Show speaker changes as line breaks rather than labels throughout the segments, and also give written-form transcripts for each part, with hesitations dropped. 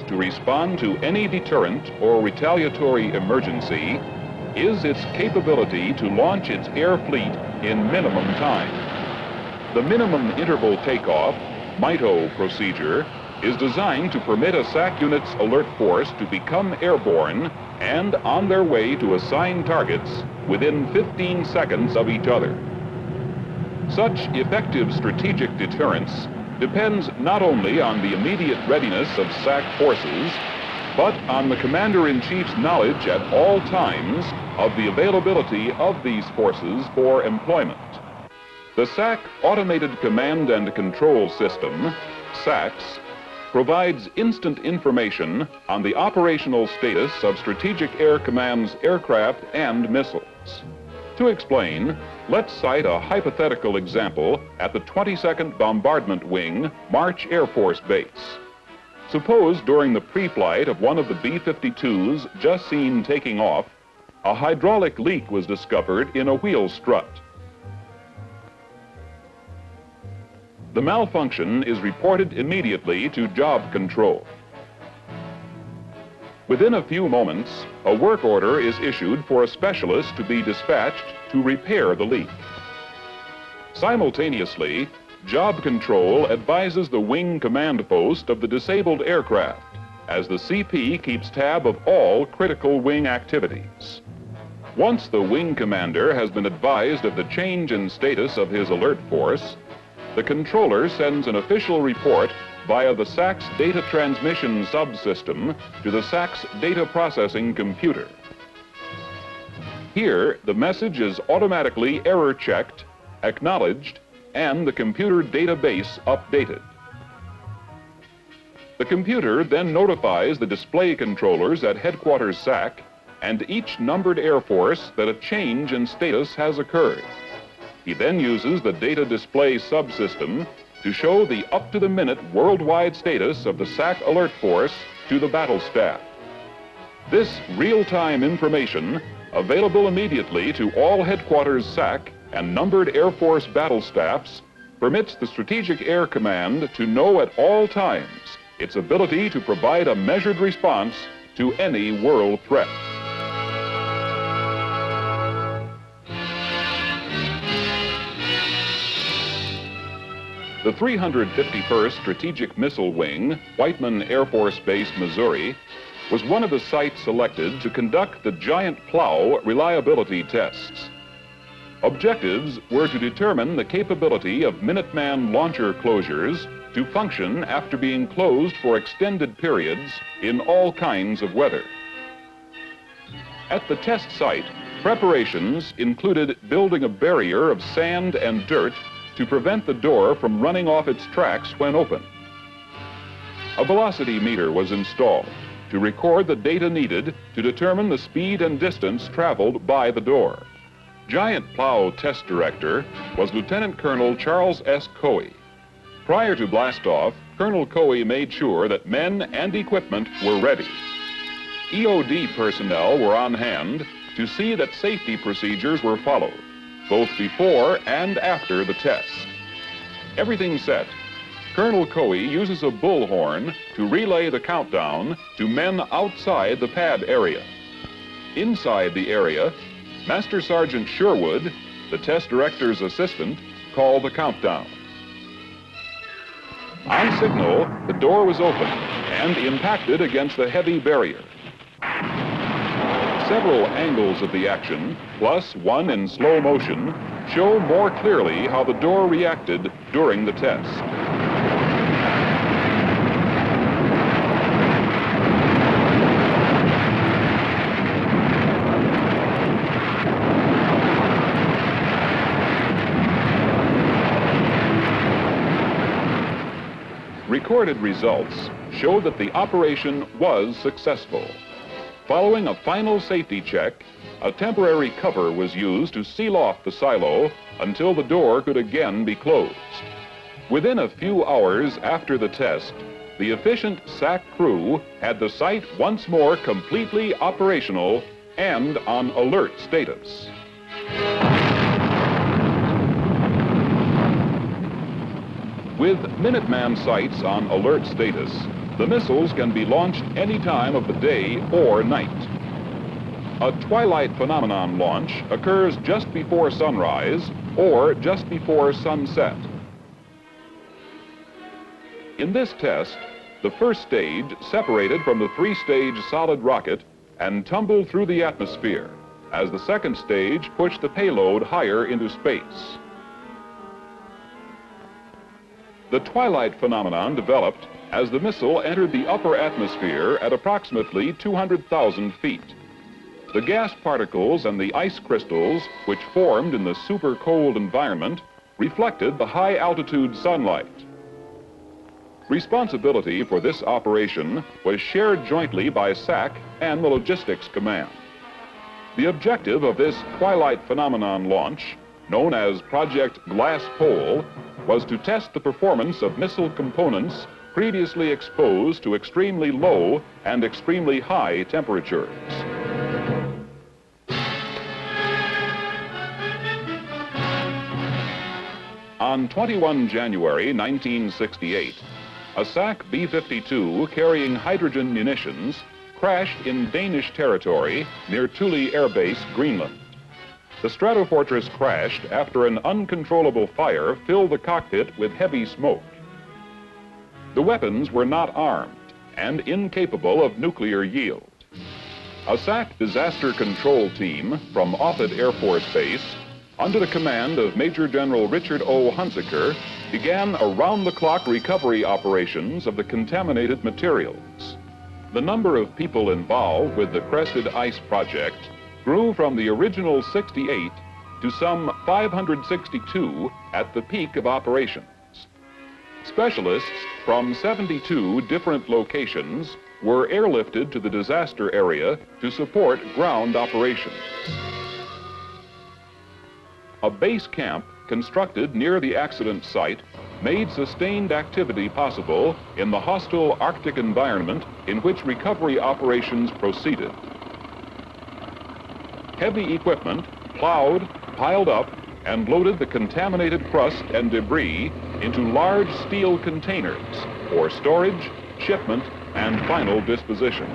to respond to any deterrent or retaliatory emergency is its capability to launch its air fleet in minimum time. The minimum interval takeoff, MITO procedure, is designed to permit a SAC unit's alert force to become airborne and on their way to assigned targets within 15 seconds of each other. Such effective strategic deterrence depends not only on the immediate readiness of SAC forces, but on the Commander-in-Chief's knowledge at all times of the availability of these forces for employment. The SAC Automated Command and Control System, SACS, provides instant information on the operational status of Strategic Air Command's aircraft and missiles. To explain, let's cite a hypothetical example at the 22nd Bombardment Wing, March Air Force Base. Suppose during the pre-flight of one of the B-52s just seen taking off, a hydraulic leak was discovered in a wheel strut. The malfunction is reported immediately to Job Control. Within a few moments, a work order is issued for a specialist to be dispatched to repair the leak. Simultaneously, Job Control advises the wing command post of the disabled aircraft as the CP keeps tab of all critical wing activities. Once the wing commander has been advised of the change in status of his alert force, the controller sends an official report via the SAC's data transmission subsystem to the SAC's data processing computer. Here, the message is automatically error-checked, acknowledged, and the computer database updated. The computer then notifies the display controllers at Headquarters SAC and each numbered Air Force that a change in status has occurred. He then uses the data display subsystem to show the up-to-the-minute worldwide status of the SAC alert force to the battle staff. This real-time information, available immediately to all Headquarters SAC and numbered Air Force battle staffs, permits the Strategic Air Command to know at all times its ability to provide a measured response to any world threat. The 351st Strategic Missile Wing, Whiteman Air Force Base, Missouri, was one of the sites selected to conduct the Giant Plow reliability tests. Objectives were to determine the capability of Minuteman launcher closures to function after being closed for extended periods in all kinds of weather. At the test site, preparations included building a barrier of sand and dirt to prevent the door from running off its tracks when open. A velocity meter was installed to record the data needed to determine the speed and distance traveled by the door. Giant Plow Test Director was Lieutenant Colonel Charles S. Coey. Prior to blastoff, Colonel Coey made sure that men and equipment were ready. EOD personnel were on hand to see that safety procedures were followed, both before and after the test. Everything set, Colonel Coey uses a bullhorn to relay the countdown to men outside the pad area. Inside the area, Master Sergeant Sherwood, the test director's assistant, called the countdown. On signal, the door was opened and impacted against the heavy barrier. Several angles of the action, plus one in slow motion, show more clearly how the door reacted during the test. Recorded results show that the operation was successful. Following a final safety check, a temporary cover was used to seal off the silo until the door could again be closed. Within a few hours after the test, the efficient SAC crew had the site once more completely operational and on alert status. With Minuteman sites on alert status, The missiles can be launched any time of the day or night. A twilight phenomenon launch occurs just before sunrise or just before sunset. In this test, the first stage separated from the three-stage solid rocket and tumbled through the atmosphere, as the second stage pushed the payload higher into space. The twilight phenomenon developed as the missile entered the upper atmosphere at approximately 200,000 feet. The gas particles and the ice crystals, which formed in the super cold environment, reflected the high-altitude sunlight. Responsibility for this operation was shared jointly by SAC and the Logistics Command. The objective of this twilight phenomenon launch, known as Project Glass Pole, was to test the performance of missile components previously exposed to extremely low and extremely high temperatures. On 21 January 1968, a SAC B-52 carrying hydrogen munitions crashed in Danish territory near Thule Air Base, Greenland. The Stratofortress crashed after an uncontrollable fire filled the cockpit with heavy smoke. The weapons were not armed and incapable of nuclear yield. A SAC disaster control team from Offutt Air Force Base, under the command of Major General Richard O. Hunziker, began around-the-clock recovery operations of the contaminated materials. The number of people involved with the Crested Ice Project grew from the original 68 to some 562 at the peak of operations. Specialists from 72 different locations were airlifted to the disaster area to support ground operations. A base camp constructed near the accident site made sustained activity possible in the hostile Arctic environment in which recovery operations proceeded. Heavy equipment plowed, piled up, and loaded the contaminated crust and debris into large steel containers for storage, shipment, and final disposition.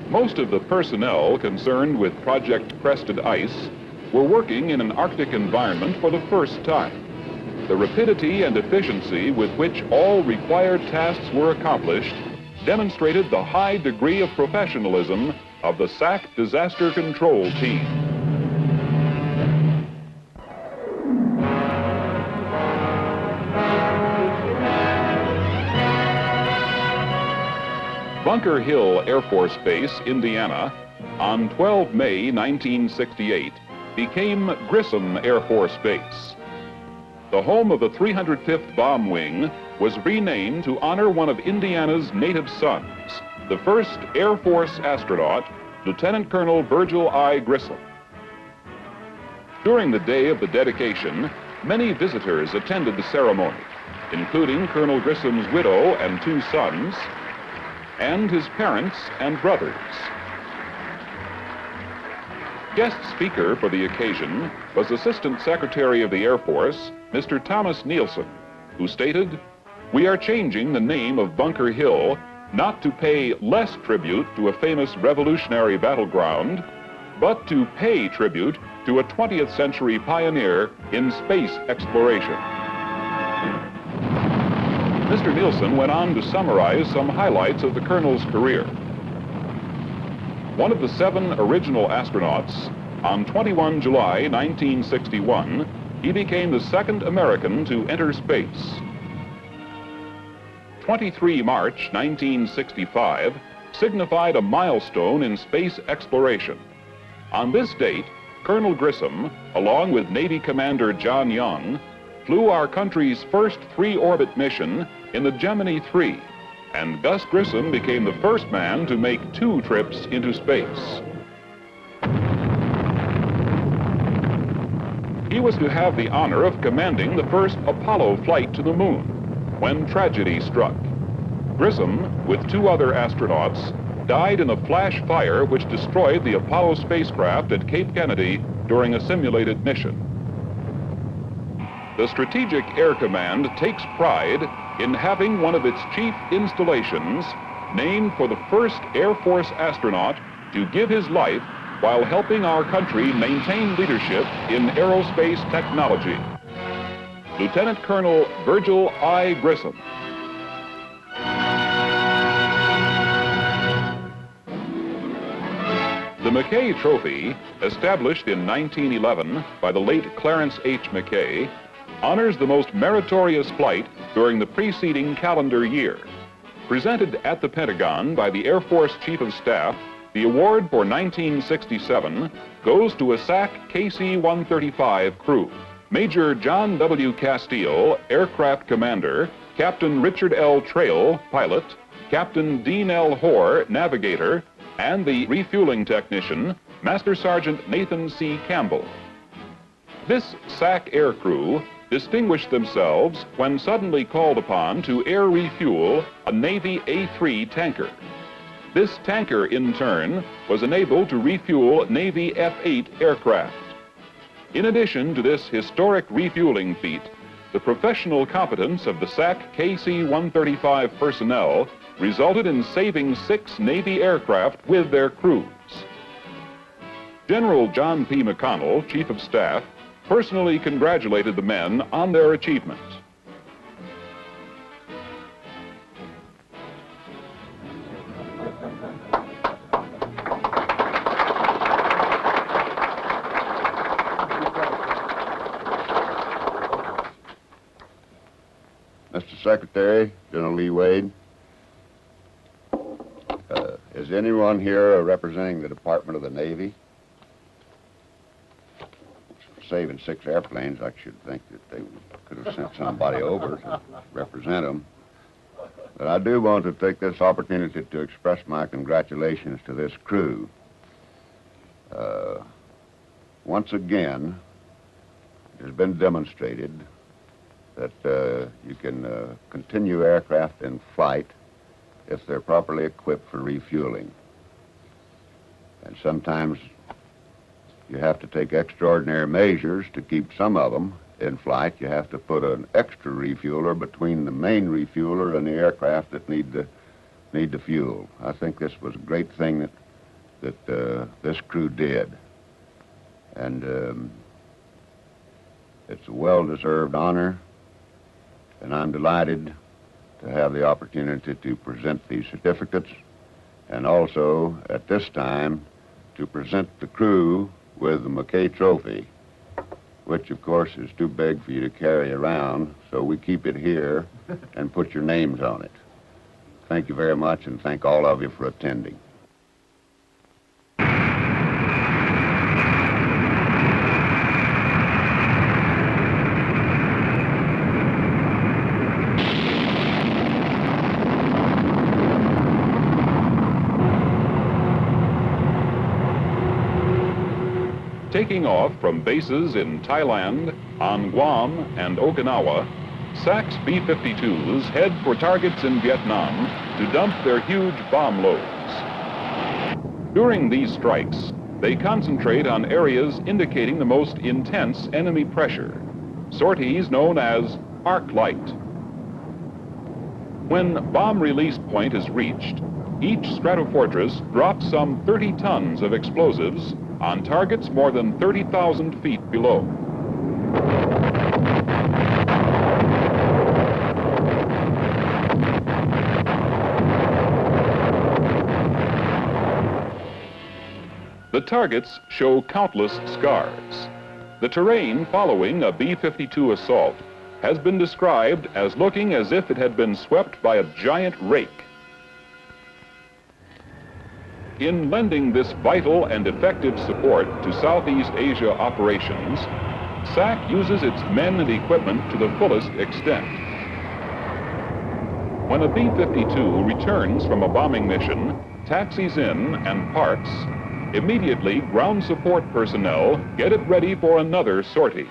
Most of the personnel concerned with Project Crested Ice were working in an Arctic environment for the first time. The rapidity and efficiency with which all required tasks were accomplished demonstrated the high degree of professionalism of the SAC disaster control team. Bunker Hill Air Force Base, Indiana, on 12 May 1968, became Grissom Air Force Base. The home of the 305th Bomb Wing was renamed to honor one of Indiana's native sons, the first Air Force astronaut, Lieutenant Colonel Virgil I. Grissom. During the day of the dedication, many visitors attended the ceremony, including Colonel Grissom's widow and two sons, and his parents and brothers. Guest speaker for the occasion was Assistant Secretary of the Air Force, Mr. Thomas Nielsen, who stated, "We are changing the name of Bunker Hill not to pay less tribute to a famous revolutionary battleground, but to pay tribute to a 20th century pioneer in space exploration." Mr. Nielsen went on to summarize some highlights of the colonel's career. One of the 7 original astronauts, on 21 July 1961, he became the second American to enter space. 23 March 1965 signified a milestone in space exploration. On this date, Colonel Grissom, along with Navy Commander John Young, flew our country's first 3-orbit mission in the Gemini 3, and Gus Grissom became the first man to make 2 trips into space. He was to have the honor of commanding the first Apollo flight to the moon, when tragedy struck. Grissom, with 2 other astronauts, died in a flash fire which destroyed the Apollo spacecraft at Cape Kennedy during a simulated mission. The Strategic Air Command takes pride in having one of its chief installations named for the first Air Force astronaut to give his life while helping our country maintain leadership in aerospace technology. Lieutenant Colonel Virgil I. Grissom. The McKay Trophy, established in 1911 by the late Clarence H. McKay, honors the most meritorious flight during the preceding calendar year. Presented at the Pentagon by the Air Force Chief of Staff, the award for 1967 goes to a SAC KC-135 crew. Major John W. Castile, Aircraft Commander, Captain Richard L. Trail, Pilot, Captain Dean L. Hoare, Navigator, and the refueling technician, Master Sergeant Nathan C. Campbell. This SAC air crew distinguished themselves when suddenly called upon to air refuel a Navy A-3 tanker. This tanker, in turn, was enabled to refuel Navy F-8 aircraft. In addition to this historic refueling feat, the professional competence of the SAC KC-135 personnel resulted in saving 6 Navy aircraft with their crews. General John P. McConnell, Chief of Staff, personally congratulated the men on their achievement.
Mr. Secretary, General Lee Wade, is anyone here representing the Department of the Navy? For saving 6 airplanes, I should think that they could have sent somebody over to represent them. But I do want to take this opportunity to express my congratulations to this crew. Once again, it has been demonstrated that you can continue aircraft in flight if they're properly equipped for refueling. And sometimes you have to take extraordinary measures to keep some of them in flight. You have to put an extra refueler between the main refueler and the aircraft that need the fuel. I think this was a great thing that this crew did. And it's a well-deserved honor, and I'm delighted to have the opportunity to present these certificates, and also at this time to present the crew with the McKay Trophy, which of course is too big for you to carry around, so we keep it here and put your names on it. Thank you very much, and thank all of you for attending.
Taking off from bases in Thailand, on Guam, and Okinawa, SAC's B-52s head for targets in Vietnam to dump their huge bomb loads. During these strikes, they concentrate on areas indicating the most intense enemy pressure, sorties known as arc light. When bomb release point is reached, each stratofortress drops some 30 tons of explosives on targets more than 30,000 feet below. The targets show countless scars. The terrain following a B-52 assault has been described as looking as if it had been swept by a giant rake. In lending this vital and effective support to Southeast Asia operations, SAC uses its men and equipment to the fullest extent. When a B-52 returns from a bombing mission, taxis in and parks, immediately ground support personnel get it ready for another sortie.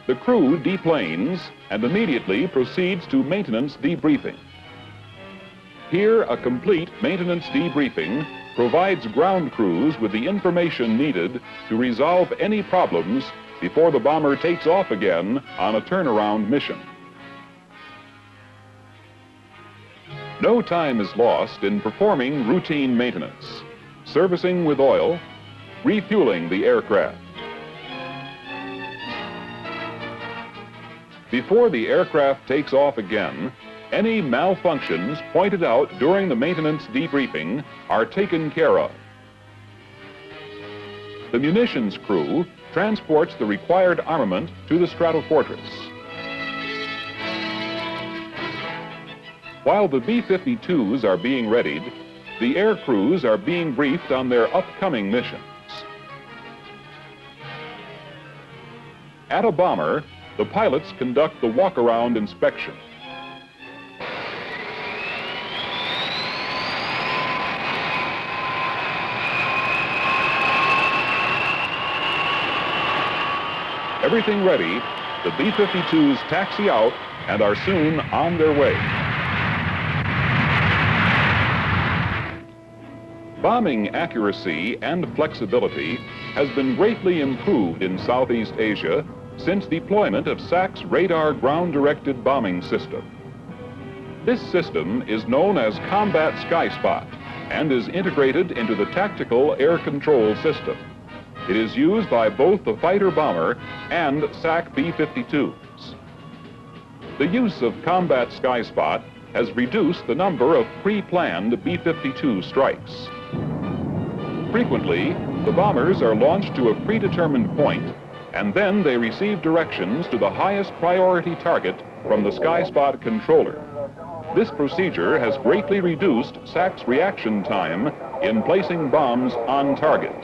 The crew deplanes and immediately proceeds to maintenance debriefing. Here, a complete maintenance debriefing provides ground crews with the information needed to resolve any problems before the bomber takes off again on a turnaround mission. No time is lost in performing routine maintenance, servicing with oil, refueling the aircraft. Before the aircraft takes off again, any malfunctions pointed out during the maintenance debriefing are taken care of. The munitions crew transports the required armament to the stratofortress. While the B-52s are being readied, the air crews are being briefed on their upcoming missions. At a bomber, the pilots conduct the walk-around inspection. Everything ready, the B-52s taxi out and are soon on their way. Bombing accuracy and flexibility has been greatly improved in Southeast Asia since deployment of SAC's radar ground-directed bombing system. This system is known as Combat Sky Spot and is integrated into the tactical air control system. It is used by both the fighter bomber and SAC B-52s. The use of Combat Sky Spot has reduced the number of pre-planned B-52 strikes. Frequently, the bombers are launched to a predetermined point, and then they receive directions to the highest priority target from the Sky Spot controller. This procedure has greatly reduced SAC's reaction time in placing bombs on target.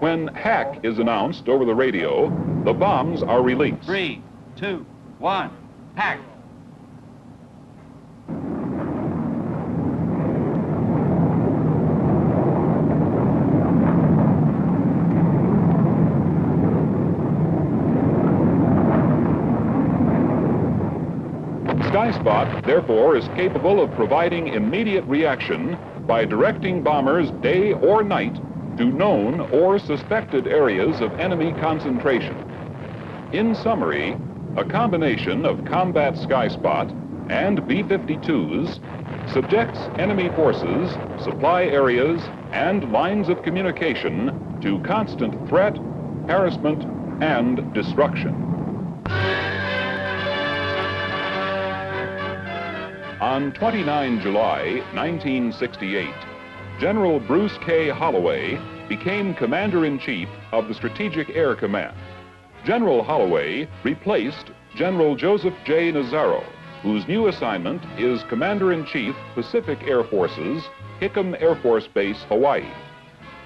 When hack is announced over the radio, the bombs are released.
3, 2, 1, hack!
Sky Spot, therefore, is capable of providing immediate reaction by directing bombers day or night to known or suspected areas of enemy concentration. In summary, a combination of Combat Sky Spot and B-52s subjects enemy forces, supply areas, and lines of communication to constant threat, harassment, and destruction. On 29 July 1968, General Bruce K. Holloway became Commander-in-Chief of the Strategic Air Command. General Holloway replaced General Joseph J. Nazaro, whose new assignment is Commander-in-Chief Pacific Air Forces, Hickam Air Force Base, Hawaii.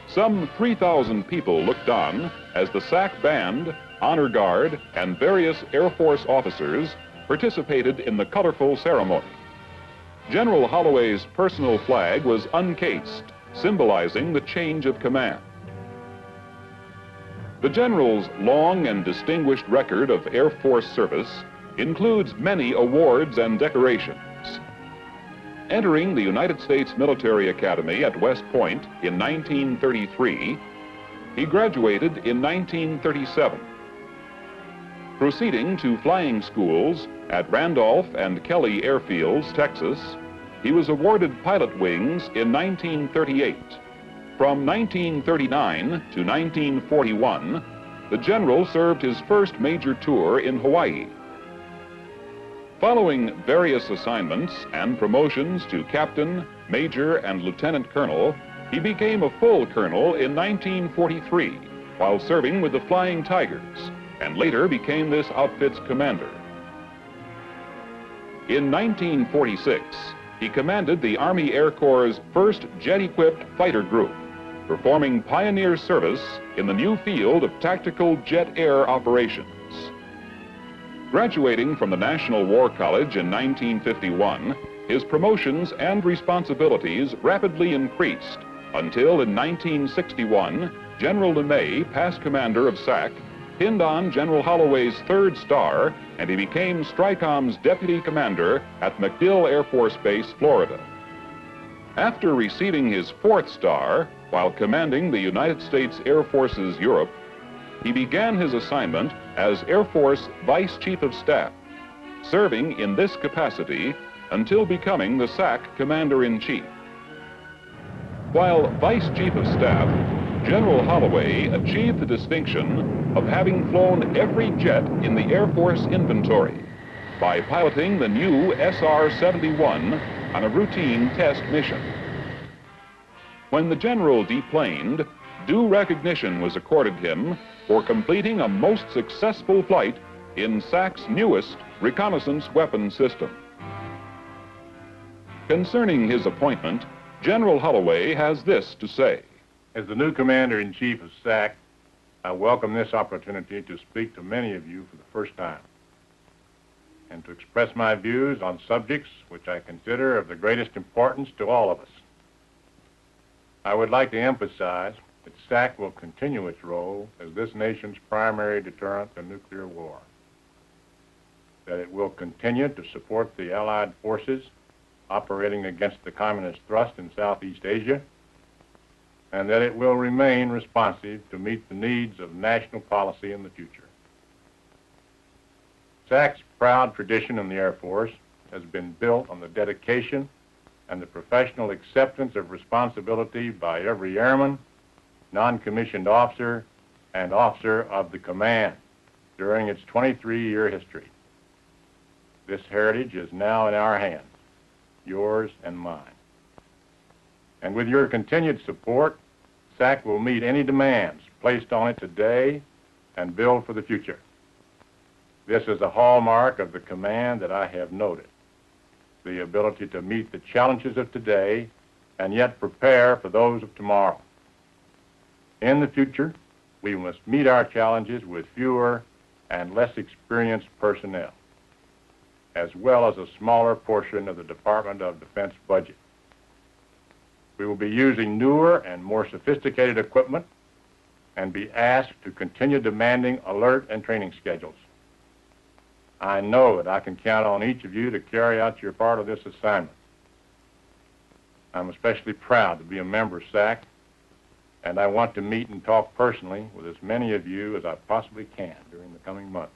Some 3,000 people looked on as the SAC Band, Honor Guard, and various Air Force officers participated in the colorful ceremony. General Holloway's personal flag was uncased, symbolizing the change of command. The General's long and distinguished record of Air Force service includes many awards and decorations. Entering the United States Military Academy at West Point in 1933, he graduated in 1937. Proceeding to flying schools at Randolph and Kelly Airfields, Texas, he was awarded pilot wings in 1938. From 1939 to 1941, the General served his first major tour in Hawaii. Following various assignments and promotions to captain, major, and lieutenant colonel, he became a full colonel in 1943 while serving with the Flying Tigers, and later became this outfit's commander. In 1946, he commanded the Army Air Corps' first jet-equipped fighter group, performing pioneer service in the new field of tactical jet air operations. Graduating from the National War College in 1951, his promotions and responsibilities rapidly increased until in 1961, General LeMay, past commander of SAC, pinned on General Holloway's third star, and he became STRICOM's deputy commander at MacDill Air Force Base, Florida. After receiving his fourth star while commanding the United States Air Forces Europe, he began his assignment as Air Force Vice Chief of Staff. serving in this capacity until becoming the SAC Commander-in-Chief. While Vice Chief of Staff, General Holloway achieved the distinction of having flown every jet in the Air Force inventory by piloting the new SR-71 on a routine test mission. When the General deplaned, due recognition was accorded him for completing a most successful flight in SAC's newest reconnaissance weapon system. Concerning his appointment, General Holloway has this to say.
As the new Commander-in-Chief of SAC, I welcome this opportunity to speak to many of you for the first time and to express my views on subjects which I consider of the greatest importance to all of us. I would like to emphasize that SAC will continue its role as this nation's primary deterrent to nuclear war, that it will continue to support the Allied forces operating against the communist thrust in Southeast Asia, and that it will remain responsive to meet the needs of national policy in the future. SAC's proud tradition in the Air Force has been built on the dedication and the professional acceptance of responsibility by every airman, non-commissioned officer, and officer of the command during its 23-year history. This heritage is now in our hands, yours and mine. And with your continued support, SAC will meet any demands placed on it today and build for the future. This is a hallmark of the command that I have noted, the ability to meet the challenges of today and yet prepare for those of tomorrow. In the future, we must meet our challenges with fewer and less experienced personnel, as well as a smaller portion of the Department of Defense budget. We will be using newer and more sophisticated equipment and be asked to continue demanding alert and training schedules. I know that I can count on each of you to carry out your part of this assignment. I'm especially proud to be a member of SAC, and I want to meet and talk personally with as many of you as I possibly can during the coming months.